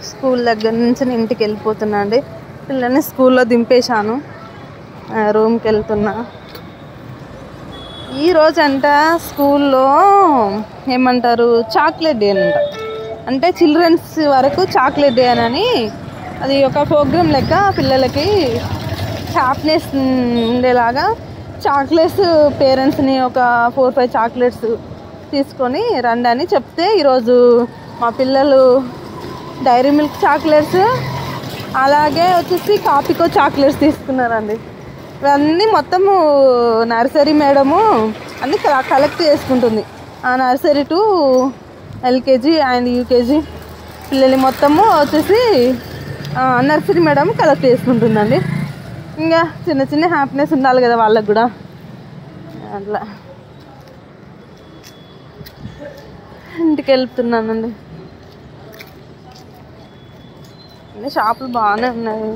School దగ్గర నుంచి నేను ఇంటికి వెళ్ళిపోతున్నా అండి. పిల్లల్ని స్కూల్లో దింపేశాను, రూమ్కి వెళ్తున్నా. ఈరోజు అంట స్కూల్లో ఏమంటారు, చాక్లెట్ డే అంట. అంటే చిల్డ్రన్స్ వరకు చాక్లెట్ డే అని, అది ఒక ప్రోగ్రామ్ లెక్క పిల్లలకి హ్యాపీనెస్ ఉండేలాగా చాక్లెట్స్ పేరెంట్స్ని ఒక 4-5 చాక్లెట్స్ తీసుకొని రండి అని చెప్తే, ఈరోజు మా పిల్లలు డైరీ మిల్క్ చాక్లెట్స్ అలాగే వచ్చేసి కాపికో చాక్లెట్స్ తీసుకున్నారండి. ఇవన్నీ మొత్తము నర్సరీ మేడము అన్నీ కలెక్ట్ చేసుకుంటుంది. ఆ nursery to LKG and UKG పిల్లలు మొత్తము వచ్చేసి నర్సరీ మేడం కలెక్ట్ చేసుకుంటుందండి. ఇంకా చిన్న చిన్న హ్యాపీనెస్ ఉండాలి కదా వాళ్ళకు కూడా. అట్లా ఇంటికి వెళ్తున్నానండి. అన్ని షాపులు బాగానే ఉన్నాయి.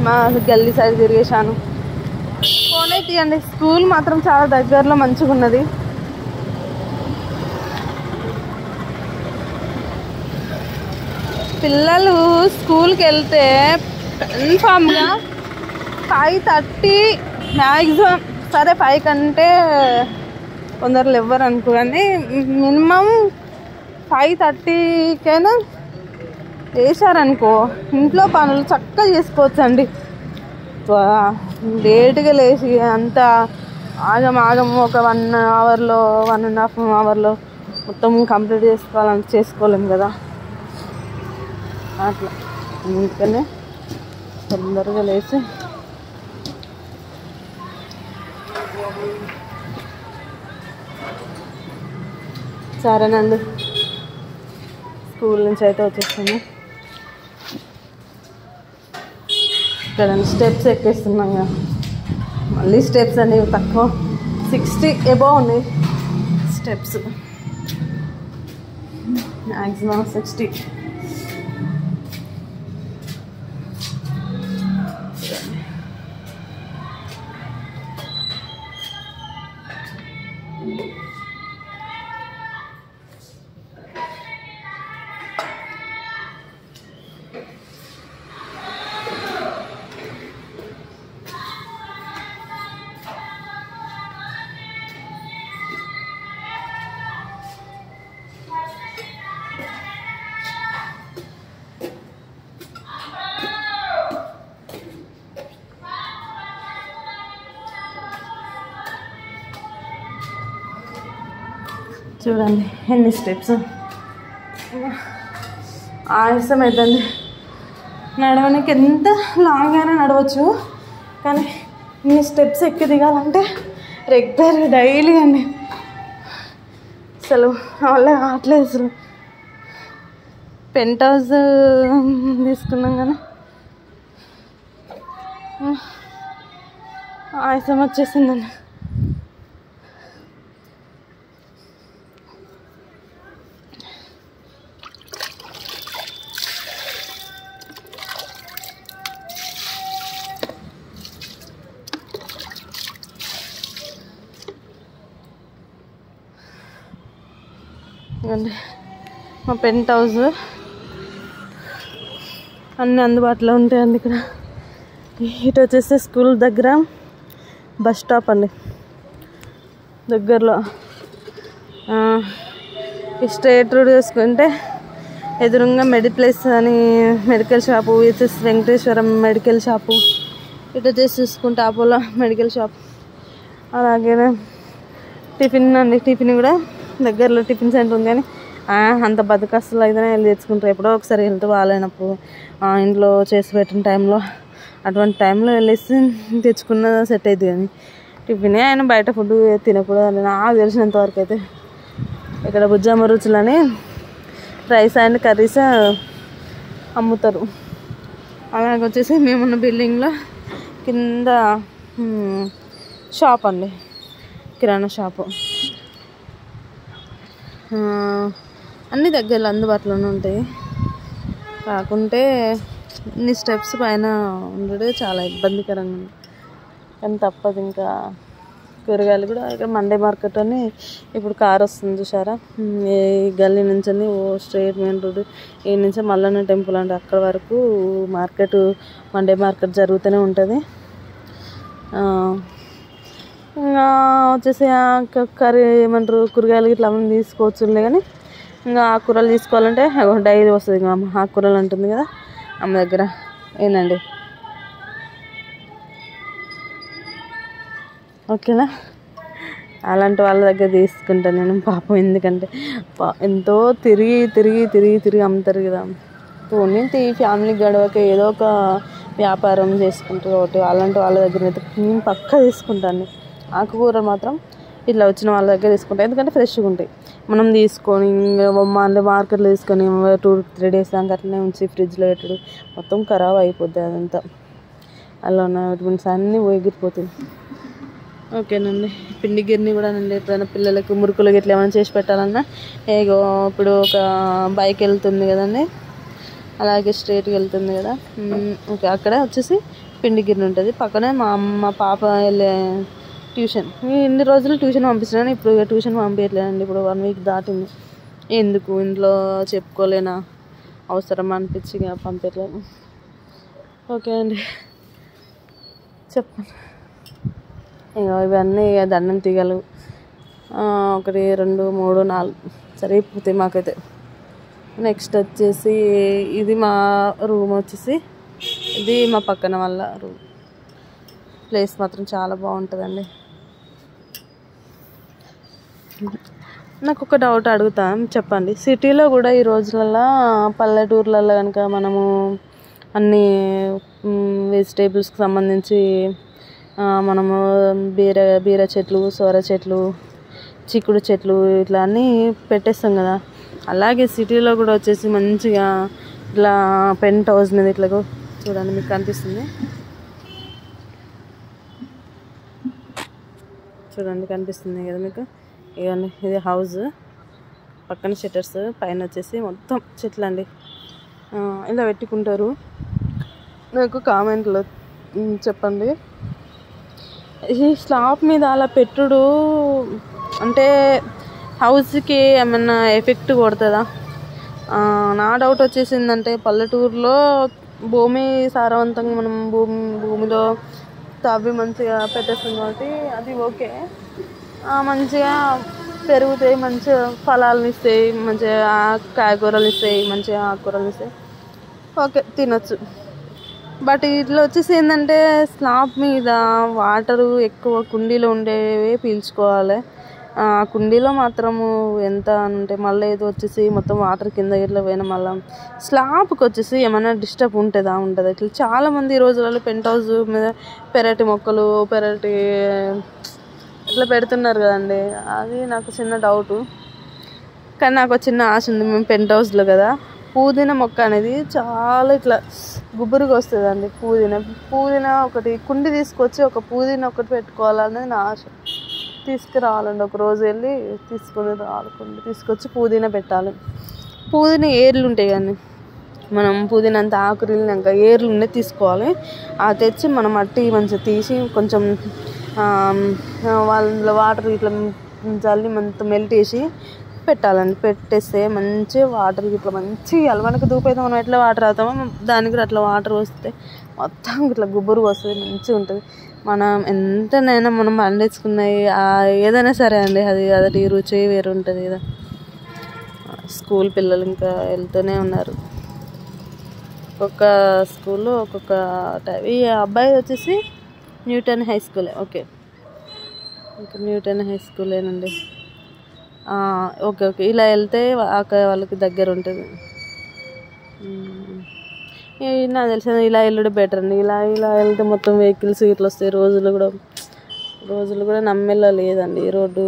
మా గల్లీ సైడ్ తిరిగేశాను. ఫోన్ అయితే తీయండి. స్కూల్ మాత్రం చాలా దగ్గరలో మంచిగా ఉన్నది. పిల్లలు స్కూల్కి వెళ్తే కన్ఫామ్గా 5:30 మ్యాక్సిమం, సరే 5 కంటే కొందరు ఇవ్వరు అనుకో, కానీ మినిమం 5:30కైనా వేసారనుకో ఇంట్లో పనులు చక్కగా చేసుకోవచ్చు అండి. లేటుగా లేచి అంత ఆగం ఒక 1 అవర్లో 1.5 అవర్లో మొత్తం కంప్లీట్ చేసుకోలేము కదా. అట్లా అందుకనే తొందరగా లేచి సరేనండి, స్కూల్ నుంచి అయితే వచ్చేస్తాము. ఇక్కడ స్టెప్స్ ఎక్కేస్తున్నాం కదా, మళ్ళీ స్టెప్స్ అనేవి తక్కువ, 60 అబౌవ్ ఉన్నాయి స్టెప్స్, మ్యాక్సిమం 60. చూడండి ఎన్ని స్టెప్స్, ఆయాసం అవుతుంది. నడవడానికి ఎంత లాంగ్ అయినా నడవచ్చు, కానీ ఇన్ని స్టెప్స్ ఎక్కి దిగాలంటే రెగ్యులర్ డైలీ అండి. అసలు వాళ్ళే కావట్లేదు. అసలు పెంట్ హౌస్ తీసుకున్నాం కానీ ఆయాసం వచ్చేసిందండి. మా పెంట్ హౌస్ అన్నీ అందుబాటులో ఉంటాయండి ఇక్కడ. ఇటు వచ్చేస్తే స్కూల్ దగ్గర బస్ స్టాప్ అండి, దగ్గరలో. స్ట్రైట్ రోడ్ చూసుకుంటే ఎదురుగా మెడిప్లేస్ అని మెడికల్ షాపు, వచ్చేసి వెంకటేశ్వరం మెడికల్ షాపు. ఇటు వచ్చేసి చూసుకుంటే అపోలో మెడికల్ షాప్. అలాగే టిఫిన్ అండి, టిఫిన్ కూడా దగ్గరలో టిఫిన్ సెంటర్ ఉంది. కానీ అంత బతుకస్తులు అయితేనే వెళ్ళి తెచ్చుకుంటారు. ఎప్పుడో ఒకసారి హెల్త్ బాగాలేనప్పుడు, ఇంట్లో చేసి పెట్టిన టైంలో, అటువంటి టైంలో వెళ్ళేసి తెచ్చుకున్న సెట్ అవుతుంది. కానీ టిఫినే ఆయన బయట ఫుడ్ తినకూడదు నాకు తెలిసినంతవరకు అయితే. ఇక్కడ బుజ్జమ్మ రుచులని రైస్ అండ్ కర్రీస్ అమ్ముతారు. అలాగే వచ్చేసి మేమున్న బిల్డింగ్లో కింద షాప్ అండి, కిరాణా షాపు. అన్ని దగ్గరలో అందుబాటులోనే ఉంటాయి. కాకుంటే ఇన్ని స్టెప్స్ పైన ఉండడం చాలా ఇబ్బందికరంగా ఉంది, కానీ తప్పదు. ఇంకా కూరగాయలు కూడా ఇక్కడ మండే మార్కెట్ అని ఇప్పుడు కార్ వస్తుంది చూసారా, ఈ గల్లీ నుంచి ఓ స్ట్రైట్ మెయిన్ రోడ్ ఈ నుంచి మల్లన్న టెంపుల్ అంటే అక్కడ వరకు మార్కెట్, మండే మార్కెట్ జరుగుతూనే ఉంటుంది. ఇంకా వచ్చేసి కర్రీ ఏమంటారు కూరగాయలు ఇట్లా అవన్నీ తీసుకోవచ్చులే, కానీ ఇంకా ఆకుకూరలు తీసుకోవాలంటే డైలీ వస్తుంది. ఇంకా అమ్మ ఆకుకూరలు అంటుంది కదా అమ్మ దగ్గర, ఏందండి ఓకేనా, అలాంటి వాళ్ళ దగ్గర తీసుకుంటాను నేను పాపం. ఎందుకంటే ఎంతో తిరిగి తిరిగి తిరిగి తిరిగి అమ్ముతారు కదా, పోనీ ఫ్యామిలీ గడవక ఏదో ఒక వ్యాపారం చేసుకుంటారు ఒకటి, అలాంటి వాళ్ళ దగ్గర అయితే నేను పక్కా తీసుకుంటాను. ఆకుకూరలు మాత్రం ఇట్లా వచ్చిన వాళ్ళ దగ్గర తీసుకుంటాం, ఎందుకంటే ఫ్రెష్గా ఉంటాయి. మనం తీసుకొని మళ్ళీ మార్కెట్లో తీసుకొని 2-3 డేస్ దాకా అట్లనే ఉంచి ఫ్రిడ్జ్లో పెట్టడు మొత్తం ఖరాబ్ అయిపోద్ది, అదంతా అలా ఉన్న విటమిన్స్ అన్నీ ఎగిరిపోతుంది. ఓకేనండి, పిండి గిర్ని కూడా నండి ఎప్పుడైనా పిల్లలకు మురుకులు ఇట్లా ఏమైనా చేసి పెట్టాలన్నా ఏగో ఇప్పుడు ఒక బైక్ వెళ్తుంది కదండి, అలాగే స్ట్రైట్గా వెళ్తుంది కదా, ఓకే అక్కడ వచ్చేసి పిండి గిర్ని ఉంటుంది. పక్కనే మా పాప వెళ్ళే ట్యూషన్, ఇన్ని రోజులు ట్యూషన్ పంపిస్తున్నాను, ఇప్పుడు ట్యూషన్ పంపించట్లేదండి. ఇప్పుడు 1 వీక్ దాటింది, ఎందుకు ఇంట్లో చెప్పుకోలేనా అవసరం అనిపించి పంపించలేను. ఓకే అండి, చెప్పండి. ఇవన్నీ దండం తీగలు 1 2 3 4 సరిపోతాయి మాకైతే. నెక్స్ట్ వచ్చేసి ఇది మా రూమ్ వచ్చేసి, ఇది మా పక్కన వాళ్ళ రూమ్. ప్లేస్ మాత్రం చాలా బాగుంటుందండి. నాకు ఒక డౌట్ అడుగుతాను, చెప్పండి. సిటీలో కూడా ఈ రోజులలో పల్లెటూర్లలో కనుక మనము అన్ని వెజిటేబుల్స్కి సంబంధించి మనము బీర చెట్లు, సొర చెట్లు, చిక్కుడు చెట్లు ఇట్లా అన్నీ పెట్టేస్తాం కదా, అలాగే సిటీలో కూడా వచ్చేసి మంచిగా ఇట్లా పెంట్ హౌస్ మీద ఇట్లా చూడండి, మీకు కనిపిస్తుంది చూడండి, కనిపిస్తుంది కదా మీకు, ఇవన్నీ ఇది హౌస్, పక్కన షట్టర్స్, పైన వచ్చేసి మొత్తం చెట్లు అండి. ఇలా పెట్టుకుంటారు. నాకు కామెంట్లో చెప్పండి, ఈ స్లాబ్ మీద అలా పెట్టుడు అంటే హౌస్కి ఏమన్నా ఎఫెక్ట్ కొడుతుందా? నా డౌట్ వచ్చేసిందంటే పల్లెటూరులో భూమి సారవంతంగా మనం భూమిలో తవ్వి మంచిగా పెట్టేస్తుంది కాబట్టి అది ఓకే, మంచిగా పెరుగుతాయి, మంచిగా ఫలాలను ఇస్తాయి, మంచిగా కాయగూరలు ఇస్తాయి, మంచిగా ఆకుకూరలు ఇస్తాయి, ఓకే తినొచ్చు. బట్ ఇట్లా వచ్చేసి ఏంటంటే స్లాబ్ మీద వాటరు ఎక్కువ కుండీలో ఉండేవి పీల్చుకోవాలి. కుండీలో మాత్రము ఎంత అంటే మళ్ళీ ఏదో వచ్చేసి మొత్తం వాటర్ కింద ఇట్లా పోయిన మళ్ళీ స్లాబ్కి వచ్చేసి ఏమైనా డిస్టర్బ్ ఉంటుందా? ఉంటుంది. ఇట్లా చాలామంది ఈ రోజులలో పెంట్ హౌస్ మీద పెరటి మొక్కలు పెరటి ఇట్లా పెడుతున్నారు కదండి, అది నాకు చిన్న డౌటు. కానీ నాకు చిన్న ఆశ ఉంది, మేము పెంట్ హౌస్లో కదా, పుదీనా మొక్క అనేది చాలా ఇట్లా గుబురుగా వస్తుందండి. పుదీనా ఒకటి కుండి తీసుకొచ్చి ఒక పుదీనా ఒకటి పెట్టుకోవాలనేది నా ఆశ. తీసుకురావాలండి, ఒక రోజు వెళ్ళి తీసుకొని రావాలి, తీసుకొచ్చి పుదీనా పెట్టాలి. పుదీనా ఏర్లు ఉంటాయి కానీ మనం పుదీనా అంతా ఆకురిల్లినాక ఏర్లు ఉండే తీసుకోవాలి, అది తెచ్చి మనం మట్టి మంచిగా తీసి కొంచెం వాళ్ళ వాటర్ ఇట్లా జల్లి మంత మెల్ట్ చేసి పెట్టాలండి. పెట్టేస్తే మంచి వాటర్ ఇట్లా మంచిగా మనకు దూపైతే మనం ఎట్లా వాటర్ అవుతామో దానికి కూడా అట్లా వాటర్ వస్తే మొత్తం ఇట్లా గుబ్బురుగా వస్తుంది, మంచిగా ఉంటుంది. మనం ఎంతనైనా మనం పండించుకున్నాయి ఏదైనా సరే అండి, అది రుచి వేరు ఉంటుంది కదా. స్కూల్ పిల్లలు ఇంకా వెళ్తూనే ఉన్నారు, ఒక్కొక్క స్కూల్లో ఒక్కొక్క టైప్. ఈ అబ్బాయి వచ్చేసి న్యూటన్ హై స్కూలే, ఓకే ఇంకా న్యూటన్ హై స్కూలేనండి. ఓకే ఓకే, ఇలా వెళ్తే వాళ్ళకి దగ్గర ఉంటుంది. నాకు తెలిసిన ఇలా వెళ్ళడం బెటర్ అండి. ఇలా వెళ్తే మొత్తం వెహికల్స్ ఇట్లా వస్తాయి, రోజులు కూడా నమ్మేలా లేదండి. రోడ్డు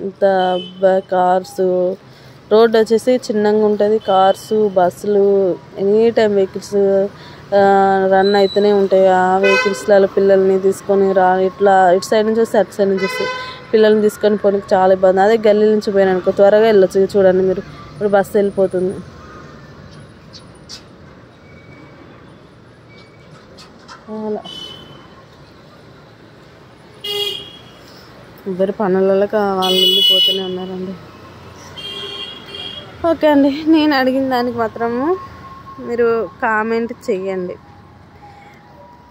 ఇంత కార్స్, రోడ్డు వచ్చేసి చిన్నగా ఉంటుంది, కార్సు బస్సులు ఎనీ టైం వెహికల్స్ రన్ అవుతూనే ఉంటాయి. ఆ వెహికల్స్లలో పిల్లల్ని తీసుకొని ఇట్లా ఇటు సైడ్ నుంచి వస్తే అటు సైడ్ నుంచి వస్తే పిల్లల్ని తీసుకొని పోనీకి చాలా ఇబ్బంది. అదే గల్లీ నుంచి పోయినా అనుకో త్వరగా వెళ్ళొచ్చు. చూడండి మీరు, ఇప్పుడు బస్సు వెళ్ళిపోతుంది. అలా ఇద్దరు పనులలో వాళ్ళు వెళ్ళిపోతూనే ఉన్నారండి. ఓకే అండి, నేను అడిగిన దానికి మాత్రము మీరు కామెంట్ చెయ్యండి.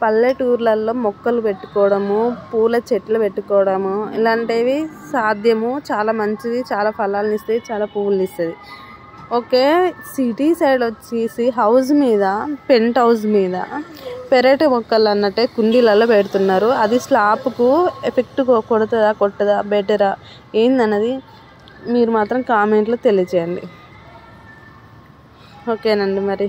పల్లెటూర్లలో మొక్కలు పెట్టుకోవడము, పూల చెట్లు పెట్టుకోవడము ఇలాంటివి సాధ్యము, చాలా మంచిది, చాలా ఫలాలను ఇస్తుంది, చాలా పువ్వులు ఇస్తుంది. ఓకే, సిటీ సైడ్ వచ్చేసి హౌస్ మీద, పెంట్ హౌస్ మీద పెరటి మొక్కలు అన్నట్టే కుండీలలో పెడుతున్నారు. అది స్లాబ్కు ఎఫెక్ట్ కొడుతుందా కొట్టదా బెటరా ఏందన్నది మీరు మాత్రం కామెంట్లో తెలియజేయండి. ఓకేనండి మరి.